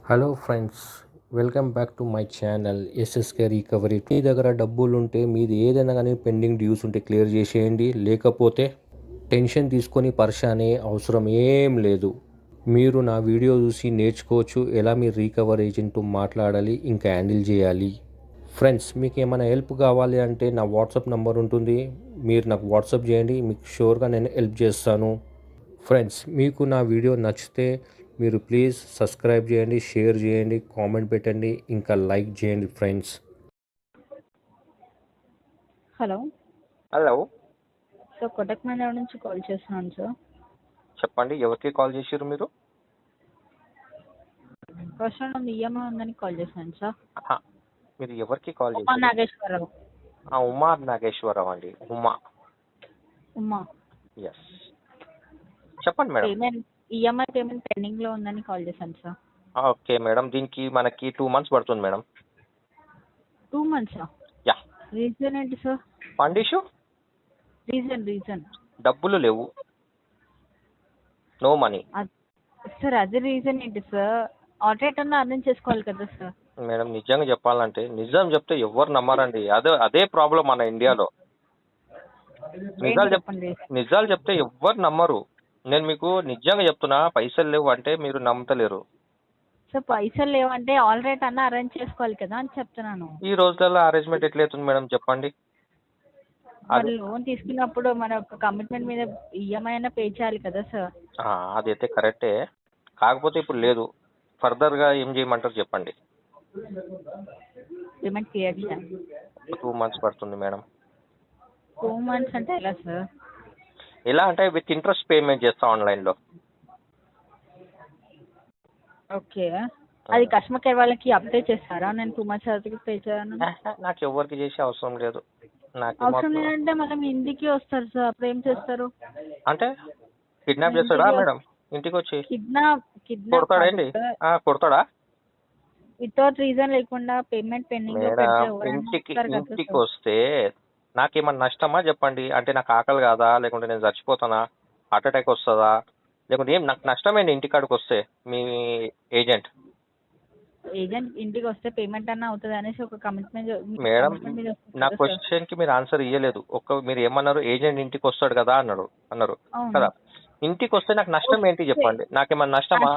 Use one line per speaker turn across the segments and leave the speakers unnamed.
Hello friends, welcome back to my channel SSK recovery. మీ దగ్గర డబ్బులు ఉంటే మీది ఏదైనా కానీ పెండింగ్ డ్యూస్ ఉంటే క్లియర్ చేసేయండి. లేకపోతే టెన్షన్ తీసుకొని పరిశానే అవసరం ఏం లేదు. మీరు నా వీడియో చూసి నేర్చుకోవచ్చు ఎలా మీరు రికవరీ ఏజెంట్తో మాట్లాడాలి, ఇంకా హ్యాండిల్ చేయాలి. ఫ్రెండ్స్, మీకు ఏమైనా హెల్ప్ కావాలి అంటే నా వాట్సాప్ నెంబర్ ఉంటుంది. మీరు నాకు వాట్సాప్ చేయండి, మీకు షూర్గా నేను హెల్ప్ చేస్తాను. ఫ్రెండ్స్, మీకు నా వీడియో నచ్చితే మీరు ప్లీజ్ సబ్స్క్రైబ్ చేయండి, షేర్ చేయండి, కామెంట్ పెట్టండి, ఇంకా లైక్ చేయండి friends.
Hello
hello,
sir, Kotak Mahindra నుంచి కాల్ చేస్తున్నాను సార్.
చెప్పండి. ఎవరికి కాల్ చేసారు మీరు?
పర్సనల్ ఉంది, ఈఎంఐ ఉందని కాల్ చేశాను సార్.
ఆహా, మీరు ఎవరికి కాల్
ఉమా
చేశారు?
నాగేశ్వరరావు.
ఉమా నాగేశ్వరరావు అండి.
ఉమా.
ఎస్, చెప్పండి madam.
Payment EMI payment pending లో ఉందని కాల్ చేశాను సార్.
ఓకే మేడం, దీనికి మనకి 2 months పడుతుంది మేడం.
2 months.
యా.
రీజన్ ఏంటి సార్?
ఫండ్ ఇష్యూ,
రీజన్
డబ్బులు లేవు, నో మనీ.
సార్, అది రీజన్ ఏంటి సార్? ఆల్టర్నేట్ అన్న అర్థం చేసుకోవాలి కదా సార్.
మేడం, నిజంగా చెప్పాలంటే నిజం చెప్తే ఎవరు నమ్మరండి. అదే ప్రాబ్లం మన ఇండియాలో.
చెప్పండి.
నిజాలు చెప్తే ఎవ్వరు నమ్మరు. నేను మీకు నిజంగా చెప్తున్నా, పైసలు లేవు అంటే మీరు నమ్మతలేరు.
సార్, పైసలు లేవంటే ఆల్రెడీ అన్న అరేంజ్ చేసుకోవాలి కదా అని చెప్తున్నాను.
ఈ రోజులలో అరేంజ్మెంట్ ఎట్లయితుంది మేడం చెప్పండి?
మరి లోన్ తీసుకున్నప్పుడు మన ఒక కమిట్మెంట్ మీద ఈఎంఐ అయినా పే చేయాలి కదా సార్.
అదైతే కరెక్టే, కాకపోతే ఇప్పుడు లేదు. ఫర్దర్గా ఏం చేయమంటారు చెప్పండి?
పేమెంట్ క్లియర్ చేయాలి.
2 months పడుతుంది మేడం.
2 months అంటే ఎలా సార్?
ఎలా అంటే విత్ ఇంట్రెస్ట్ పేమెంట్ చేస్తా ఆన్లైన్లో.
ఓకే, అది కస్టమర్ కేర్ వాళ్ళకి అప్డేట్ చేస్తారా? నేను 2 months తర్వాత పే చేయను.
నాకు ఎవరికి చేసే అవసరం లేదు.
అవసరం లేదంటే మనం ఇంటికి వస్తారు సార్, అప్పుడు ఏం చేస్తారు?
అంటే కిడ్నాప్ చేస్తాడా మేడం? ఇంటికి వచ్చి
కిడ్నాప్
కొడతాడండి? కొడతాడా?
వితౌట్ రీజన్ లేకుండా పేమెంట్ పెండింగ్ లో
మేడం, ఇంటికి వస్తే నాకేమన్నా నష్టమా చెప్పండి? అంటే నాకు ఆకలి కాదా, లేకుంటే నేను చచ్చిపోతానా, హార్ట్ అటాక్ వస్తుందా, లేకుంటే ఏం నాకు నష్టమేంటి ఇంటికాడికి వస్తే? మీ ఏజెంట్
ఇంటికి వస్తే పేమెంట్ అన్న అవుతుంది అనేసి ఒక కమిట్మెంట్.
మేడం, నా క్వశ్చన్ కి మీరు ఆన్సర్ ఇవ్వలేదు. మీరు ఏమన్నారు? ఏజెంట్ ఇంటికి వస్తాడు కదా అన్నారు కదా. ఇంటికి వస్తే నాకు నష్టం ఏంటి చెప్పండి? నాకేమన్నా నష్టమా?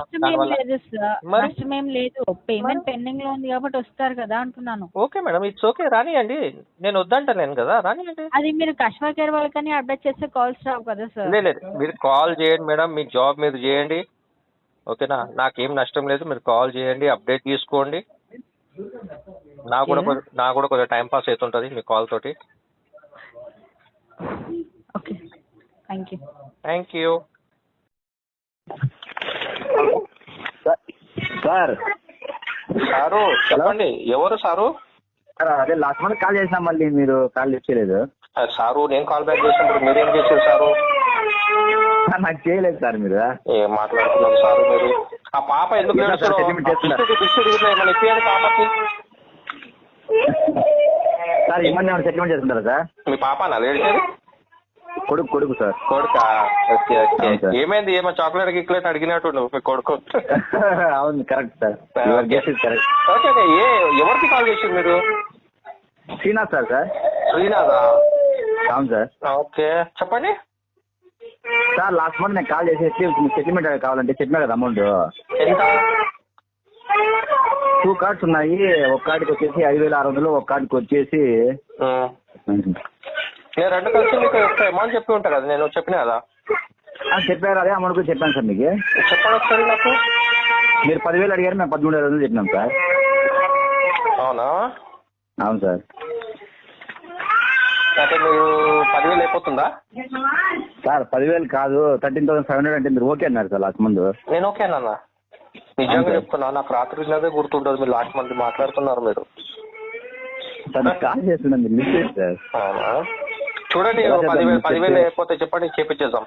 నష్టం ఏం లేదు, పేమెంట్ పెండింగ్ లో ఉంది కాబట్టి వస్తారు కదా అంటున్నాను.
ఓకే మేడం, ఇట్స్ ఓకే, రానియండి. నేను వద్దంటలేను కదా, రానియండి.
అది మీరు కస్టమర్ కేర్ వాళ్ళకని అప్డేట్ చేస్తే కాల్స్ రావు కదా సార్.
లేదు, మీరు కాల్ చేయండి మేడం, మీ జాబ్ మీరు చేయండి. ఓకేనా? నాకేం నష్టం లేదు. మీరు కాల్ చేయండి, అప్డేట్ తీసుకోండి. నాకు కూడా కొంచెం టైం పాస్ అవుతుంటుంది మీ కాల్ తోటి.
Okay, thank you.
Thank you.
Sir
sir చెప్పండి. ఎవరు సారు?
అదే లాస్ట్ మంత్ కాల్ చేసినా, మళ్ళీ మీరు కాల్ చేయలేదు.
సారు, నేను కాల్ బ్యాక్ చేసినప్పుడు మీరేం చేశారు సారు?
నాకు చేయలేదు సార్ మీరు.
ఏం మాట్లాడుతున్నారు సారు మీరు? ఆ పాప ఎందుకు ఏమైనా ఇప్పియండి పాపకి.
సార్ ఇవన్నీ సెటిల్మెంట్ చేస్తున్నారా సార్?
మీ పాప నా లేడీసేది?
కొడుకు సార్.
కొడుకా? Okay okay. ఏమైంది? ఏమో చాక్లెట్ గిక్లెట్ అడిగినట్టు మీ కొడుకు.
అవును, కరెక్ట్ సార్. కరెక్ట్.
ఓకే. ఎవరికి కాల్ చేసారు మీరు?
శ్రీనాథ్ సార్.
శ్రీనాథా?
అవును సార్.
ఓకే, చెప్పండి
సార్. లాస్ట్ మంత్ నేను కాల్ చేసి సెటిల్మెంట్ కావాలంటే చెప్పినా కదా అమౌంట్
ఎంత?
2 కార్డ్స్ ఉన్నాయి. ఒక కార్డుకి వచ్చేసి 5,600, ఒక కార్డుకి వచ్చేసి
నేను 2 కలిసి మీకు అమౌంట్ చెప్పి ఉంటా కదా, నేను చెప్పినా కదా.
చెప్పారు, అదే అమౌంట్ కూడా చెప్పాను సార్. మీకు
చెప్పండి ఒకసారి నాకు.
మీరు 10,000 అడిగారు, మేము 13,500 చెప్పినాం సార్.
అవునా?
అవును సార్.
అంటే మీరు 10,000 అయిపోతుందా
సార్? 10,000 కాదు, 13,500 అంటే మీరు ఓకే అన్నారు సార్ లాస్ట్ మంత్.
నేను ఓకేనన్నా, నిజంగా చెప్తున్నా. నాకు రాత్రి ఉన్నదే గుర్తుంటుంది. మీరు లాస్ట్ మంత్ మాట్లాడుతున్నారు మీరు.
కాల్ చేస్తున్నాను, మీరు మిస్ చేస్తారు.
అవునా? చూడండి, 10,000 అయిపోతే చెప్పండి, చేపించేద్దాం.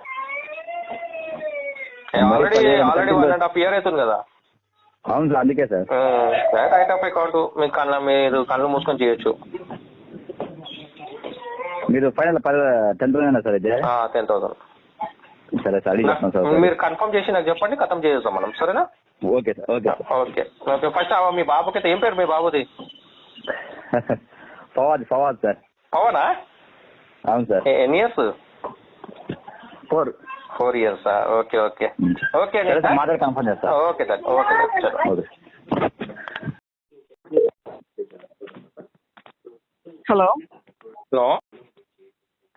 ఆల్రెడీ 1.5 year అవుతుంది కదా.
అవును సార్, అందుకే సార్.
రైట్ ఆఫ్ అకౌంట్ మీరు కళ్ళు మూసుకొని చేయొచ్చు.
మీరు ఫైనల్ 10,000 సార్ అయితే?
10,000.
సరే సార్ అడిగి చెప్తాను సార్.
మీరు కన్ఫర్మ్ చేసి నాకు చెప్పండి, ఖతం చేసేద్దాం మనం. సరేనా?
Okay sir. Okay sir.
Okay okay. First మీ బాబుకి అయితే ఏం పేరు మీ బాబుది?
ఫవాద్ సార్.
పవనా?
అవును సార్.
ఎన్ని years? 4 years. Okay okay okay.
మాట్లాడి కన్ఫర్మ్ చేస్తా.
Okay sir. Okay sir.
Okay.
Hello,
hello,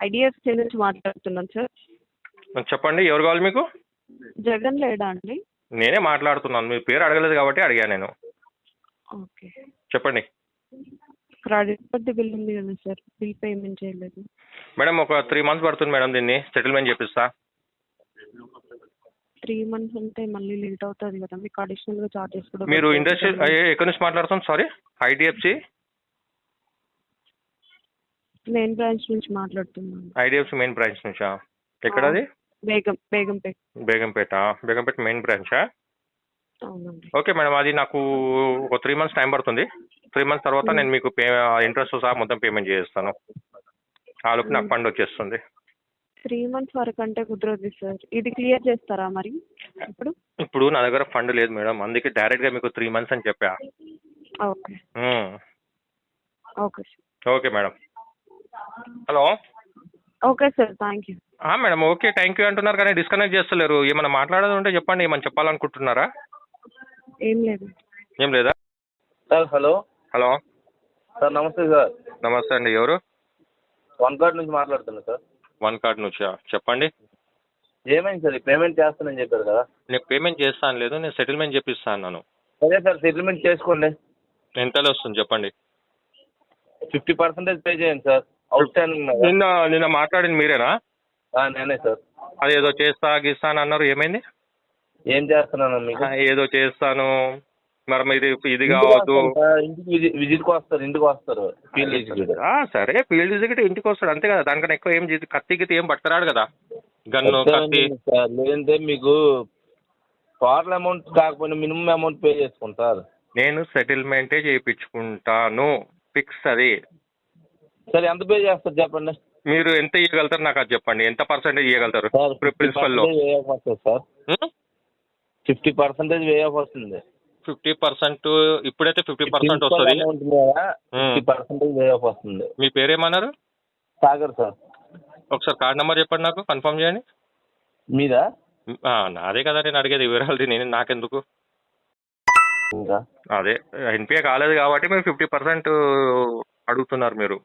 IDFC నుంచి మాట్లాడుతున్నాను సార్.
చెప్పండి, ఎవరు కావాలి మీకు?
జగన్ లేడా అండి?
నేనే మాట్లాడుతున్నాను. మీ పేరు అడగలేదు కాబట్టి అడిగాను నేను.
ఓకే,
చెప్పండి.
క్రెడిట్ కార్డు బిల్ ఉంది కదా సార్, బిల్ పేమెంట్ చేయలేదు.
మేడం ఒక 3 months పడుతుంది మేడం, దీన్ని సెటిల్మెంట్ చేపిస్తా.
3 months అంటే మళ్ళీ లేట్ అవుతుంది కదా, మీకు అడిషనల్ గా చార్జెస్ కూడా.
మీరు ఇండస్ట్రీ ఎక్కడి నుంచి మాట్లాడుతాం? సారీ, ఐడిఎఫ్సి
మెయిన్ బ్రాంచ్ నుంచి మాట్లాడుతున్నాను.
ఐడిఎఫ్సి మెయిన్ బ్రాంచ్ నుంచా? ఎక్కడది?
బేగంపేట.
బేగంపేట మెయిన్ బ్రాంచా?
అవునండి.
ఓకే మేడం, అది నాకు ఒక 3 months టైం పడుతుంది. 3 months తర్వాత నేను మీకు ఇంట్రెస్ట్ సహా మొత్తం పేమెంట్ చేస్తాను. ఆ లోపు నాకు ఫండ్ వచ్చేస్తుంది.
3 months వరకు అంటే కుదరదు సార్, ఇది క్లియర్ చేస్తారా మరి? ఇప్పుడు
నా దగ్గర ఫండ్ లేదు మేడం, అందుకే డైరెక్ట్గా మీకు 3 months అని చెప్పా.
Okay okay
okay madam. Hello,
okay sir, thank you.
Madam okay thank you అంటున్నారు కానీ డిస్కనెక్ట్ చేస్తలేరు. ఏమైనా మాట్లాడేది ఉంటే చెప్పండి, ఏమైనా చెప్పాలనుకుంటున్నారా?
ఏం లేదు.
ఏం లేదా
సార్? హలో సార్, నమస్తే సార్.
నమస్తే అండి, ఎవరు?
వన్ కార్డ్ నుంచి మాట్లాడుతున్నా సార్.
వన్ కార్డ్ నుంచా? చెప్పండి.
ఏమైంది సార్? పేమెంట్ చేస్తానని చెప్పారు కదా.
నేను పేమెంట్ చేస్తాను లేదు, నేను సెటిల్మెంట్ చేపిస్తా అన్నాను.
సరే సార్, సెటిల్మెంట్ చేసుకోండి.
ఎంతలో వస్తుంది చెప్పండి.
50% పే చేయండి సార్, అవుట్ స్టాండింగ్.
నిన్న మాట్లాడింది మీరేనా?
నేనే సార్.
అది ఏదో చేస్తా గీస్తా అని అన్నారు, ఏమైంది?
ఏం చేస్తున్నాను మీకు?
ఏదో చేస్తాను, మరి మీరు ఇది కావద్దు.
ఇంటికి విజిట్కి వస్తారు, ఇంటికి వస్తారు ఫీల్డ్ విజిట్.
సరే, ఫీల్డ్ విజిట్ ఇంటికి వస్తాడు అంతే కదా, దానికన్నా ఎక్కువ ఏం కత్తి గిత్తి ఏం పట్టుకురాడు కదా, గన్ను కత్తి.
లేదంటే మీకు టోటల్ అమౌంట్ కాకపోయినా మినిమం అమౌంట్ పే చేసుకుంటారు.
నేను సెటిల్మెంటే చేయించుకుంటాను, ఫిక్స్ అది.
సరే, ఎంత పే చేస్తారు చెప్పండి.
మీరు ఎంత ఇవ్వగలుగుతారు నాకు అది చెప్పండి, ఎంత పర్సెంటేజ్ ఇవ్వగలుగుతారు? ప్రిన్సిపల్ లో
సార్ 50% వే ఆఫ్ వస్తుంది.
50%? ఇప్పుడైతే 50% వస్తుంది.
50% వే ఆఫ్ వస్తుంది.
మీ పేరేమన్నారు?
సాగర్ సార్.
ఒకసారి కార్డ్ నెంబర్ చెప్పండి, నాకు కన్ఫర్మ్ చేయండి.
మీదా?
నాదే కదా నేను అడిగేది, వివరాలు నేను నాకెందుకు.
ఇంకా
అదే ఎన్పిఏ కాలేదు కాబట్టి మీరు 50% అడుగుతున్నారు మీరు.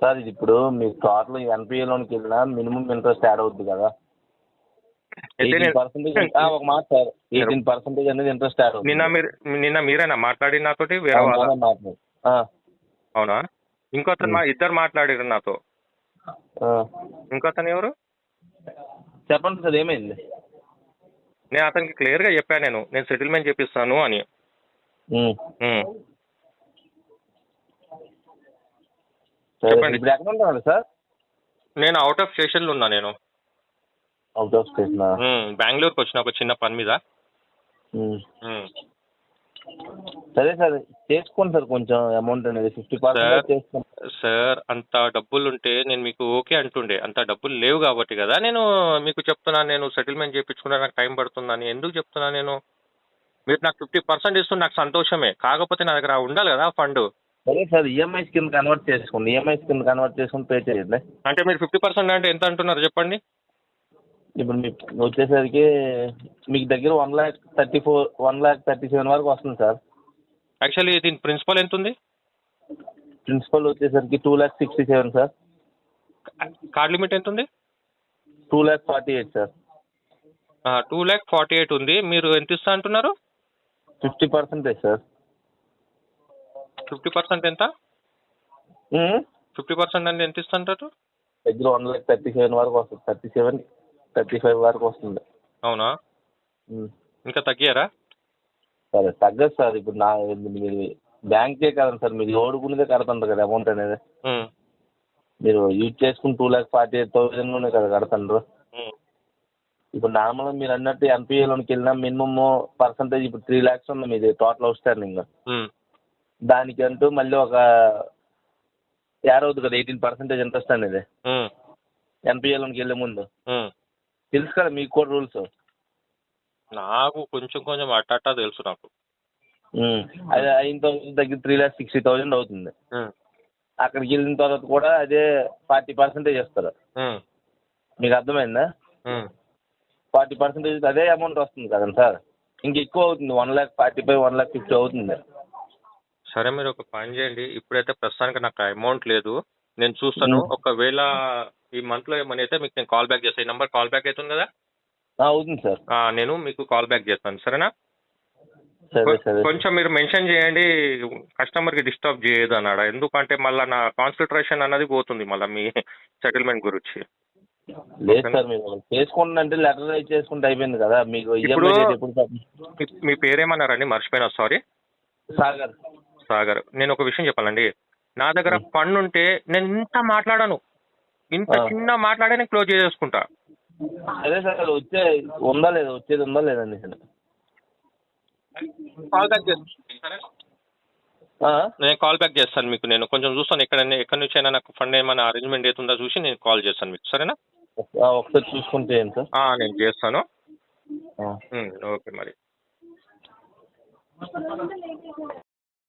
సార్ ఇది ఇప్పుడు మీరు టోటల్ ఎన్పిఏ లోనికి వెళ్ళినా మినిమం ఇంట్రెస్ట్ యాడ్ అవుద్ది కదా. 18% ఒక మాట సార్, 18% అనేది ఇంట్రెస్ట్ యాడ్ అవుతుంది.
నిన్న మీరేనా మాట్లాడి నాతోటి? వేరే వాళ్ళ? అవునా? ఇంకొతను ఇద్దరు మాట్లాడారు నాతో. ఇంకొతను ఎవరు?
చెప్పండి సార్, ఏమైంది?
నేను అతనికి క్లియర్ గా చెప్పాను, నేను సెటిల్మెంట్ చేపిస్తాను అని. చెప్పండి.
ఇప్పుడు ఎక్కడ ఉంటారు సార్?
నేను అవుట్ ఆఫ్ స్టేషన్ లో ఉన్నా. నేను
అవుట్ ఆఫ్ స్టేషన్.
బెంగళూరుకి వచ్చిన ఒక చిన్న పని మీద.
సరే సార్, చేసుకోండి సార్, కొంచెం అమౌంట్ అనేది 50% చేసుకోండి
సార్. అంత డబ్బులు ఉంటే నేను మీకు ఓకే అంటుండే, అంత డబ్బులు లేవు కాబట్టి కదా నేను మీకు చెప్తున్నాను. నేను సెటిల్మెంట్ చేయించుకుంటే నాకు టైం పడుతుందని ఎందుకు చెప్తున్నాను నేను? మీరు నాకు 50% ఇస్తుంటే నాకు సంతోషమే, కాకపోతే నా దగ్గర ఉండాలి కదా ఫండ్.
సరే సార్, ఈఎంఐస్ కింద కన్వర్ట్ చేసుకోండి. ఈఎంఐస్ కింద కన్వర్ట్ చేసుకుని పే చేయండి.
అంటే మీరు 50% అంటే ఎంత అంటున్నారు చెప్పండి?
ఇప్పుడు మీకు వచ్చేసరికి మీకు దగ్గర 1,37,000 వరకు వస్తుంది సార్.
యాక్చువల్లీ దీని ప్రిన్సిపల్ ఎంత ఉంది?
ప్రిన్సిపల్ వచ్చేసరికి 2,67,000 సార్.
కార్డ్ లిమిట్ ఎంత ఉంది?
2,48,000 సార్.
2,48,000 ఉంది. మీరు ఎంత ఇస్తా అంటున్నారు?
50% సార్.
50% ఎంత? 50% అంటే ఎంత ఇస్తుంటారు?
దగ్గర 1,37,000 వరకు వస్తుంది. 35 వరకు వస్తుంది.
అవునా? ఇంకా తగ్గారా?
సరే, తగ్గదు సార్. ఇప్పుడు మీరు బ్యాంకే కదండి సార్, మీరు ఓడుకునేదే కడుతుంటారు కదా అమౌంట్ అనేది. మీరు యూజ్ చేసుకుని 2,48,000 కదా కడుతుండ్రు. ఇప్పుడు నార్మల్గా మీరు అన్నట్టు ఎన్పిఏలోకి వెళ్ళినా మినిమమ్ పర్సంటేజ్ ఇప్పుడు 3 lakhs ఉంది మీది టోటల్ అవుట్ స్టాండింగ్. దానికంటూ మళ్ళీ ఒక యాడ్ అవుతుంది కదా 18% ఇంట్రెస్ట్ అనేది ఎన్పిఏలోకి వెళ్ళే ముందు. తెలుసు కదా మీకు కూడా రూల్స్.
నాకు కొంచెం కొంచెం అట్టా తెలుసు నాకు.
అది అయిన తర్వాత దగ్గర 3,60,000 అవుతుంది. అక్కడికి వెళ్ళిన తర్వాత కూడా అదే 40% ఇస్తారు. మీకు అర్థమైందా? 40% అదే అమౌంట్ వస్తుంది కదండి సార్. ఇంక ఎక్కువ అవుతుంది, 1,45,000 1,50,000 అవుతుంది.
సరే మీరు ఒక పని చేయండి, ఇప్పుడైతే ప్రస్తుతానికి నాకు అమౌంట్ లేదు, నేను చూస్తాను. ఒకవేళ ఈ మంత్లో ఏమైనా అయితే మీకు నేను కాల్ బ్యాక్ చేస్తాను. ఈ నెంబర్ కాల్ బ్యాక్ అవుతుంది కదా?
అవుతుంది సార్.
నేను మీకు కాల్ బ్యాక్ చేస్తాను, సరేనా?
సరే సరే.
కొంచెం మీరు మెన్షన్ చేయండి కస్టమర్కి డిస్టర్బ్ చేయదు అన్నాడు, ఎందుకంటే మళ్ళీ నా కాన్సన్ట్రేషన్ అన్నది పోతుంది మళ్ళీ మీ సెటిల్మెంట్ గురించి.
లేదు సార్, మీరు చేసుకుంటే లెటర్ రైట్ చేసుకుంటే అయిపోయింది కదా. మీకు
ఇప్పుడు
EMI డేట్ ఎప్పుడు?
మీ పేరేమన్నారండి? మర్చిపోయినా, సారీ.
సాగర్.
సాగర్. నేను ఒక విషయం చెప్పాలండి, నా దగ్గర ఫండ్ ఉంటే నేను ఇంత మాట్లాడాను, ఇంత చిన్న మాట్లాడే నేను క్లోజ్ చేసేసుకుంటా.
అదే సార్, ఉందా లేదా, వచ్చేది ఉందా లేదండి సార్?
కాల్ బ్యాక్ చేస్తాను, నేను కాల్ బ్యాక్ చేస్తాను మీకు. నేను కొంచెం చూస్తాను ఎక్కడి నుంచి అయినా నాకు ఫండ్ ఏమైనా అరేంజ్మెంట్ అవుతుందో చూసి నేను కాల్ చేస్తాను మీకు, సరేనా?
ఒకసారి చూసుకుంటే ఏంటి సార్?
నేను చేస్తాను. ఓకే మరి.